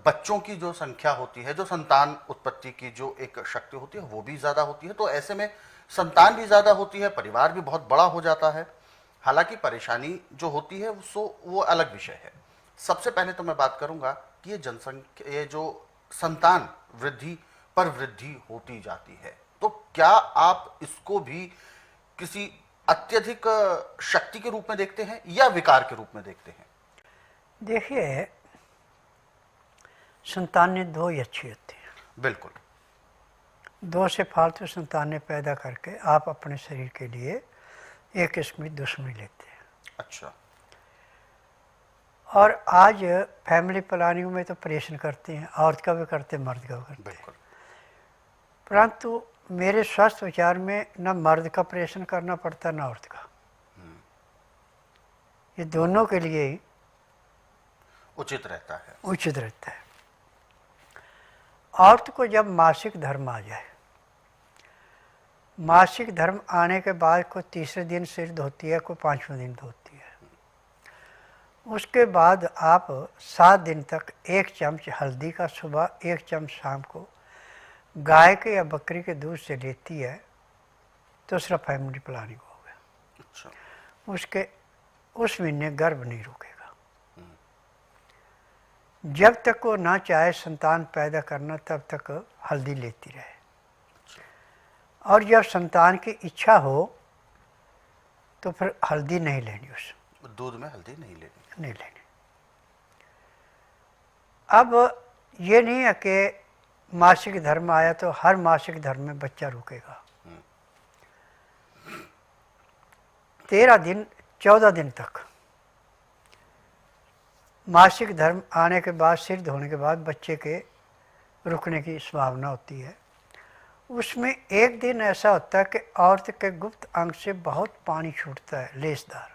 बच्चों की जो संख्या होती है, जो संतान उत्पत्ति की जो एक शक्ति होती है वो भी ज़्यादा होती है, तो ऐसे में संतान भी ज़्यादा होती है, परिवार भी बहुत बड़ा हो जाता है। हालांकि परेशानी जो होती है वो अलग विषय है। सबसे पहले तो मैं बात करूंगा कि ये जनसंख्या, ये जो संतान वृद्धि पर वृद्धि होती जाती है, तो क्या आप इसको भी किसी अत्यधिक शक्ति के रूप में देखते हैं या विकार के रूप में देखते हैं? देखिए, संतानें दो ही अच्छी होती हैं। बिल्कुल। दो से फालतू संतानें पैदा करके आप अपने शरीर के लिए एक किस्म की दुश्मनी लेते हैं। अच्छा। और आज फैमिली प्लानिंग में तो ऑपरेशन करते हैं, औरत का भी करते हैं, मर्द का भी करते हैं। बिल्कुल। परंतु मेरे स्वस्थ विचार में न मर्द का ऑपरेशन करना पड़ता न औरत का। ये दोनों के लिए ही उचित रहता है। उचित रहता है। औरत को जब मासिक धर्म आ जाए, मासिक धर्म आने के बाद कोई तीसरे दिन सिर धोती है, कोई 5वें दिन धोती है। उसके बाद आप 7 दिन तक 1 चम्मच हल्दी का सुबह, 1 चम्मच शाम को गाय के या बकरी के दूध से लेती है, तो सिर्फ फैमिली प्लानिंग हो गया। अच्छा। उसके उस महीने गर्भ नहीं रुकेगा। जब तक वो ना चाहे संतान पैदा करना, तब तक हल्दी लेती रहे। और जब संतान की इच्छा हो तो फिर हल्दी नहीं लेनी, उस दूध में हल्दी नहीं लेनी। अब ये नहीं है कि मासिक धर्म आया तो हर मासिक धर्म में बच्चा रुकेगा। 13 दिन 14 दिन तक मासिक धर्म आने के बाद, सिर धोने के बाद बच्चे के रुकने की संभावना होती है। उसमें एक दिन ऐसा होता है कि औरत के गुप्त अंग से बहुत पानी छूटता है, लेसदार।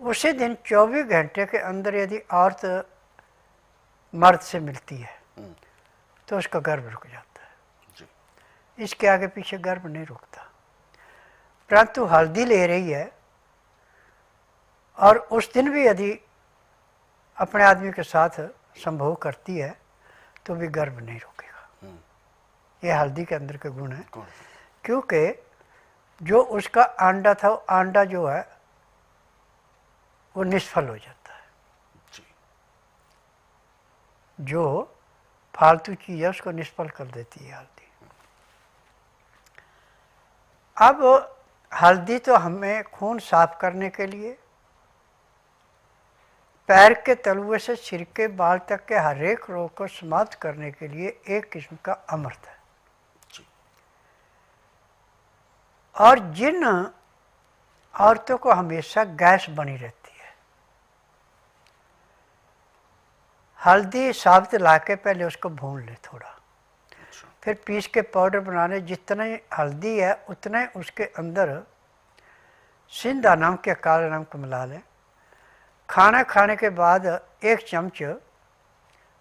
उसी दिन 24 घंटे के अंदर यदि औरत मर्द से मिलती है तो उसका गर्भ रुक जाता है। इसके आगे पीछे गर्भ नहीं रुकता। परंतु हल्दी ले रही है और उस दिन भी यदि अपने आदमी के साथ संभोग करती है तो भी गर्भ नहीं रुकेगा। ये हल्दी के अंदर के गुण है। क्योंकि जो उसका अंडा था, वो अंडा जो है वो निष्फल हो जाता है। जो फालतू चीज़ है उसको निष्फल कर देती है हल्दी। अब हल्दी तो हमें खून साफ करने के लिए, पैर के तलुए से सिर के बाल तक के हर एक रोग को समाप्त करने के लिए एक किस्म का अमृत है। और जिन औरतों को हमेशा गैस बनी रहती है, हल्दी साबुत ला के पहले उसको भून ले थोड़ा, फिर पीस के पाउडर बनाने। जितना ही हल्दी है उतना ही उसके अंदर सिंधा नमक या काला नमक मिला लें। खाना खाने के बाद 1 चम्मच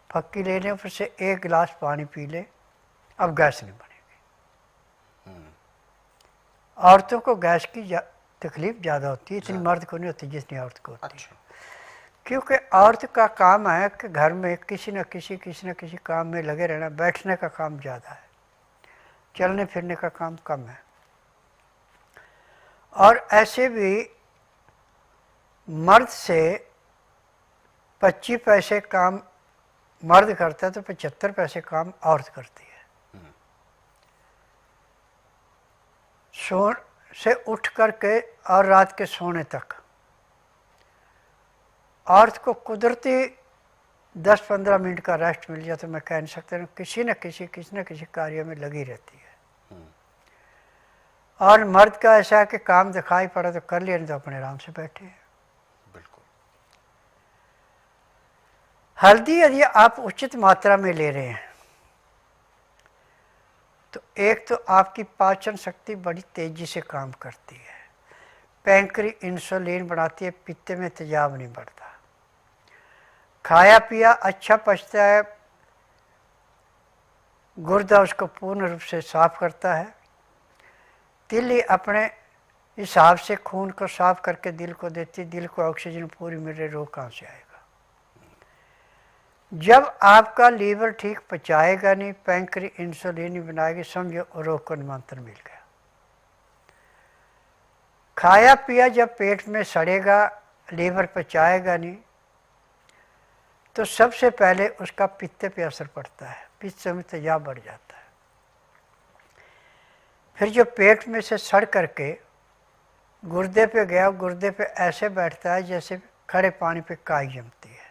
फक्की ले लें, फिर से 1 गिलास पानी पी लें। अब गैस नहीं बनेगी। औरतों को गैस की तकलीफ ज़्यादा होती है, इतनी मर्द को नहीं होती जितनी औरत को होती है। क्योंकि औरत का काम है कि घर में किसी न किसी काम में लगे रहना। बैठने का काम ज़्यादा है, चलने फिरने का काम कम है। और ऐसे भी मर्द से 25 पैसे काम मर्द करता है तो 75 पैसे काम औरत करती है। सो से उठ करके और रात के सोने तक औरत को कुदरती 10-15 मिनट का रेस्ट मिल जाए तो मैं कह नहीं सकता, किसी न किसी कार्य में लगी रहती है। और मर्द का ऐसा है कि काम दिखाई पड़ा तो कर लिया, नहीं तो अपने आराम से बैठे हैं। बिल्कुल। हल्दी यदि आप उचित मात्रा में ले रहे हैं तो एक तो आपकी पाचन शक्ति बड़ी तेजी से काम करती है। पैंक्री इंसुलिन बनाती है, पित्त में तेजाब नहीं बढ़ता। खाया पिया अच्छा पचता है, गुर्दा उसको पूर्ण रूप से साफ करता है। दिल अपने हिसाब से खून को साफ करके दिल को देती, दिल को ऑक्सीजन पूरी मिल रही, रोग कहाँ से आएगा। जब आपका लीवर ठीक पचाएगा नहीं, पैंक्री इंसुलिन नहीं बनाएगी, समझो रोग को निमंत्रण मिल गया। खाया पिया जब पेट में सड़ेगा, लीवर पचाएगा नहीं, तो सबसे पहले उसका पित्त पे असर पड़ता है, पित्त में तेजाब बढ़ जाता है। फिर जो पेट में से सड़ करके गुर्दे पे गया, गुर्दे पे ऐसे बैठता है जैसे खड़े पानी पे काई जमती है।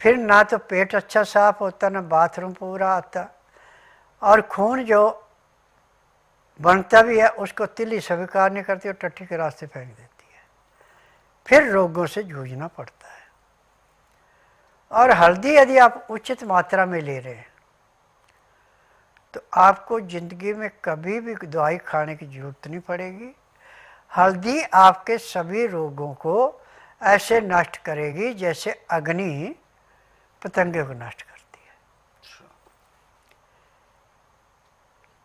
फिर ना तो पेट अच्छा साफ होता, ना बाथरूम पूरा आता, और खून जो बनता भी है उसको तिल्ली स्वीकार नहीं करती और टट्टी के रास्ते फेंक देती है। फिर रोगों से जूझना पड़ता है। और हल्दी यदि आप उचित मात्रा में ले रहे हैं तो आपको ज़िंदगी में कभी भी दवाई खाने की ज़रूरत नहीं पड़ेगी। हल्दी आपके सभी रोगों को ऐसे नष्ट करेगी जैसे अग्नि पतंगे को नष्ट करती है।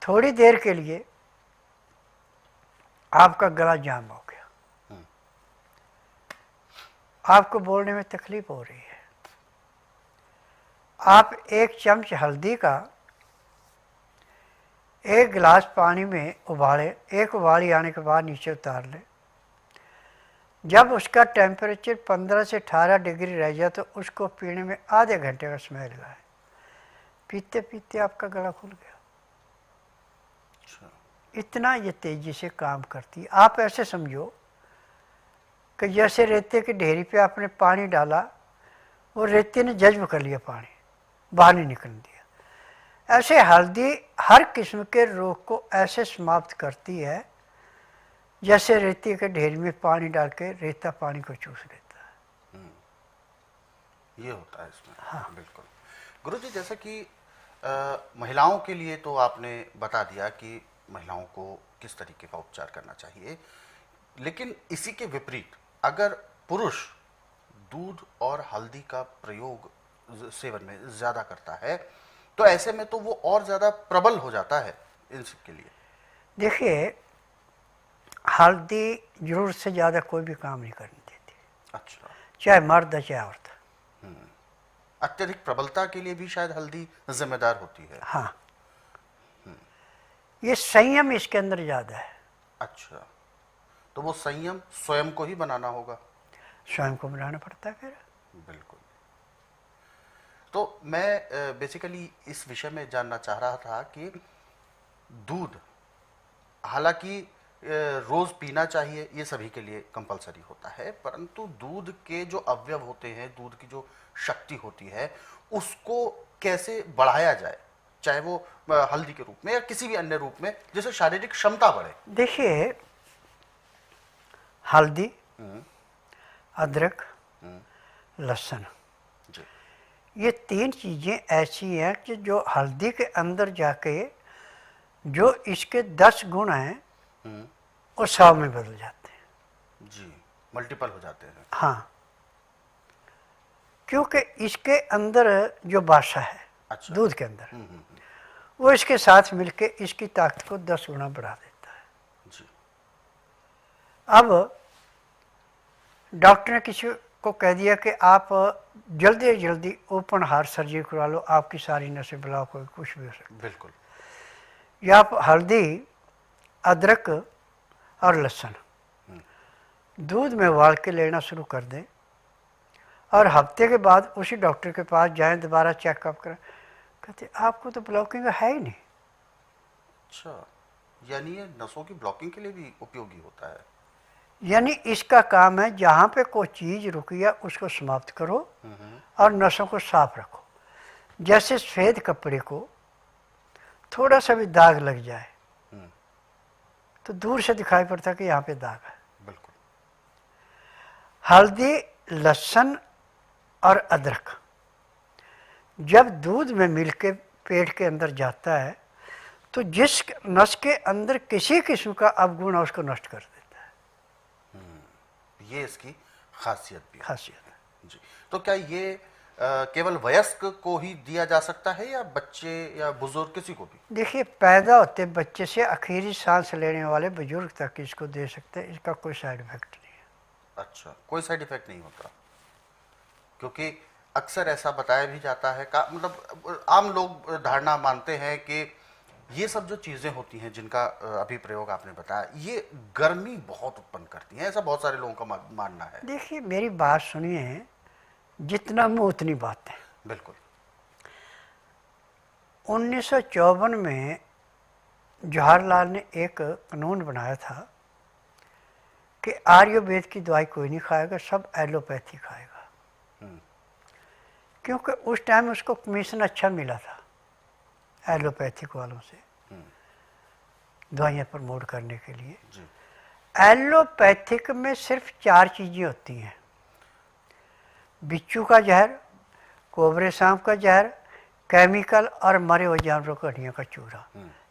थोड़ी देर के लिए आपका गला जाम हो गया, आपको बोलने में तकलीफ हो रही है, आप एक चम्मच हल्दी का एक गिलास पानी में उबाले, एक उबाली आने के बाद नीचे उतार लें। जब उसका टेम्परेचर 15 से 18 डिग्री रह जाए तो उसको पीने में आधे घंटे का समय लगा है। पीते पीते आपका गला खुल गया। इतना ये तेजी से काम करती है। आप ऐसे समझो कि जैसे रेते की ढेरी पे आपने पानी डाला, वो रेते ने जज्ब कर लिया, पानी बाहर नहीं निकल दिया। ऐसे हल्दी हर किस्म के रोग को ऐसे समाप्त करती है जैसे रेती के ढेर में पानी डाल के रेता पानी को चूस लेता है। ये होता है इसमें। हाँ, बिल्कुल। गुरुजी, जैसा कि महिलाओं के लिए तो आपने बता दिया कि महिलाओं को किस तरीके का उपचार करना चाहिए, लेकिन इसी के विपरीत अगर पुरुष दूध और हल्दी का प्रयोग सेवन में ज़्यादा करता है तो ऐसे में तो वो और ज़्यादा प्रबल हो जाता है इन सब के लिए। देखिए, हल्दी जरूरत से ज़्यादा कोई भी काम नहीं करने देती। अच्छा। चाहे मर्द है चाहे औरत। अत्यधिक प्रबलता के लिए भी शायद हल्दी जिम्मेदार होती है। हाँ, ये संयम इसके अंदर ज़्यादा है। अच्छा, तो वो संयम स्वयं को ही बनाना होगा। स्वयं को बनाना पड़ता है फिर। बिल्कुल। तो मैं बेसिकली इस विषय में जानना चाह रहा था कि दूध हालांकि रोज पीना चाहिए, ये सभी के लिए कंपलसरी होता है, परंतु दूध के जो अवयव होते हैं, दूध की जो शक्ति होती है, उसको कैसे बढ़ाया जाए, चाहे वो हल्दी के रूप में या किसी भी अन्य रूप में, जिससे शारीरिक क्षमता बढ़े। देखिए, हल्दी, अदरक, लहसुन, ये तीन चीज़ें ऐसी हैं कि जो हल्दी के अंदर जाके जो इसके 10 गुण हैं वो 100 में बदल जाते हैं। जी, मल्टीपल हो जाते हैं। हाँ, क्योंकि इसके अंदर जो बासा है, अच्छा। दूध के अंदर, वो इसके साथ मिलके इसकी ताकत को 10 गुना बढ़ा देता है। जी। अब डॉक्टर ने किसी को कह दिया कि आप जल्दी से जल्दी ओपन हार्ट सर्जरी करवा लो, आपकी सारी नसें ब्लॉक हो, कुछ भी हो सकता है। बिल्कुल। या आप हल्दी, अदरक और लहसुन दूध में उबाल के लेना शुरू कर दें और हफ्ते के बाद उसी डॉक्टर के पास जाएं, दोबारा चेकअप करें। कहते आपको तो ब्लॉकिंग है ही नहीं। अच्छा, यानी ये नसों की ब्लॉकिंग के लिए भी उपयोगी होता है। यानी इसका काम है जहाँ पे कोई चीज़ रुकी है उसको समाप्त करो और नसों को साफ रखो। जैसे सफ़ेद कपड़े को थोड़ा सा भी दाग लग जाए तो दूर से दिखाई पड़ता है कि यहाँ पे दाग है। बिल्कुल। हल्दी, लहसुन और अदरक जब दूध में मिलके पेट के अंदर जाता है तो जिस नस के अंदर किसी किस्म का अवगुण है उसको नष्ट कर देता है। ये इसकी खासियत भी है। खासियत है। जी। तो क्या ये केवल वयस्क को ही दिया जा सकता है या बच्चे या बुजुर्ग किसी को भी? देखिए, पैदा होते बच्चे से आखिरी सांस लेने वाले बुजुर्ग तक इसको दे सकते हैं, इसका कोई साइड इफेक्ट नहीं है। अच्छा, कोई साइड इफेक्ट नहीं होता, क्योंकि अक्सर ऐसा बताया भी जाता है का मतलब आम लोग धारणा मानते हैं कि ये सब जो चीज़ें होती हैं जिनका अभी प्रयोग आपने बताया, ये गर्मी बहुत उत्पन्न करती हैं, ऐसा बहुत सारे लोगों का मानना है। देखिए मेरी बात सुनिए, जितना मुंह उतनी बात है। बिल्कुल। 1954 में जवाहरलाल ने एक कानून बनाया था कि आयुर्वेद की दवाई कोई नहीं खाएगा, सब एलोपैथी खाएगा। क्योंकि उस टाइम उसको कमीशन अच्छा मिला था एलोपैथिक वालों से दवाइयाँ प्रमोट करने के लिए। एलोपैथिक में सिर्फ 4 चीज़ें होती हैं, बिच्छू का जहर, कोबरे सांप का जहर, केमिकल और मरे हुए जानवरों की हड्डियों का चूरा।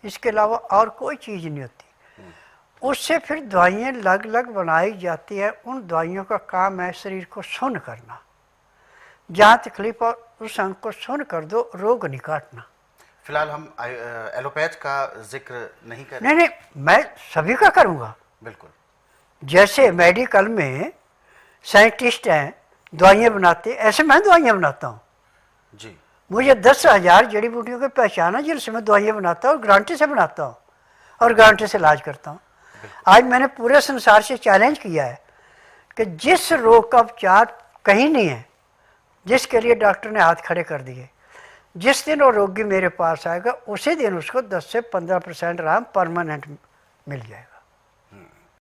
इसके अलावा और कोई चीज़ नहीं होती। उससे फिर दवाइयाँ अलग अलग बनाई जाती है। उन दवाइयों का काम है शरीर को सुन्न करना, जहाँ तकलीफ और उस अंग को सुन्न कर दो, रोग नहीं काटना। फिलहाल हम एलोपैथ का जिक्र नहीं करें। नहीं, मैं सभी का करूँगा। बिल्कुल। जैसे मेडिकल में साइंटिस्ट हैं, दवाइयाँ बनाते, ऐसे मैं दवाइयाँ बनाता हूँ जी। मुझे 10,000 जड़ी बूटियों की पहचान है जिनसे मैं दवाइयाँ बनाता हूँ और गारंटी से बनाता हूँ और गारंटी से इलाज करता हूँ। आज मैंने पूरे संसार से चैलेंज किया है कि जिस रोग का उपचार कहीं नहीं है, जिसके लिए डॉक्टर ने हाथ खड़े कर दिए, जिस दिन वो रोगी मेरे पास आएगा उसी दिन उसको 10 से 15% आराम परमानेंट मिल जाएगा।